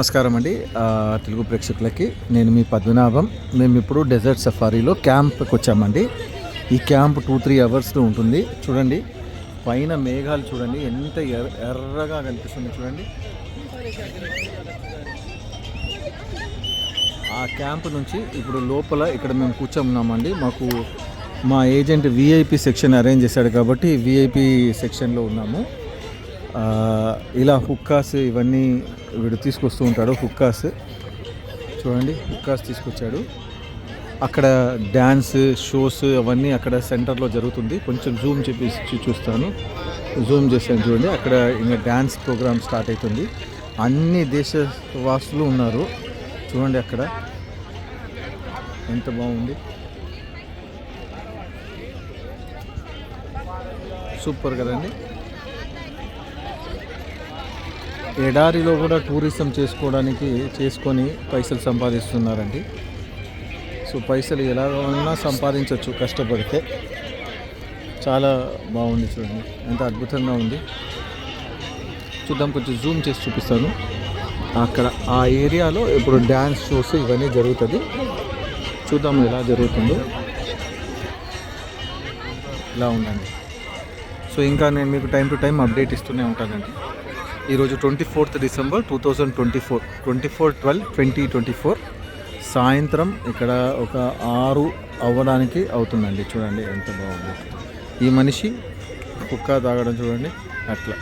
నమస్కారం అండి తెలుగు ప్రేక్షకులకి నేను మీ పద్మనాభం. మేము ఇప్పుడు డెజర్ట్ సఫారీలో క్యాంప్కి వచ్చామండి. ఈ క్యాంప్ 2-3 అవర్స్లో ఉంటుంది. చూడండి పైన మేఘాలు చూడండి ఎంత ఎర్రగా కనిపిస్తుంది చూడండి. ఆ క్యాంప్ నుంచి ఇప్పుడు లోపల ఇక్కడ మేము కూర్చున్నామండి. మా ఏజెంట్ విఐపి సెక్షన్ అరేంజ్ చేశాడు కాబట్టి విఐపి సెక్షన్లో ఉన్నాము. ఇలా హుక్కాస్ ఇవన్నీ వీడు తీసుకొస్తూ ఉంటాడు. హుక్కాస్ చూడండి, హుక్కాస్ తీసుకొచ్చాడు. అక్కడ డ్యాన్స్ షోస్ అవన్నీ అక్కడ సెంటర్లో జరుగుతుంది. కొంచెం జూమ్ చూస్తాను, జూమ్ చేశాను చూడండి. అక్కడ ఇంకా డ్యాన్స్ ప్రోగ్రామ్ స్టార్ట్ అవుతుంది. అన్ని దేశవాసులు ఉన్నారు చూడండి. అక్కడ ఎంత బాగుంది, సూపర్ కదండి. ఎడారిలో కూడా టూరిజం చేసుకొని పైసలు సంపాదిస్తున్నారండి. సో పైసలు ఎలాగైనా సంపాదించవచ్చు కష్టపడితే. చాలా బాగుంది చూడండి, ఎంత అద్భుతంగా ఉంది. చూద్దాం, కొంచెం జూమ్ చేసి చూపిస్తాను. అక్కడ ఆ ఏరియాలో ఇప్పుడు డ్యాన్స్ షోస్ ఇవన్నీ జరుగుతుంది. చూద్దాం ఎలా జరుగుతుందో. ఇలా ఉందండి. సో ఇంకా నేను మీకు టైం టు టైం అప్డేట్ ఇస్తూనే ఉంటానండి. ఈరోజు 24th December 2024, 24/12/2024 సాయంత్రం ఇక్కడ ఒక 6 అవ్వడానికి అవుతుందండి. చూడండి ఎంత బాగుంది. ఈ మనిషి కుక్క తాగడం చూడండి అట్లా.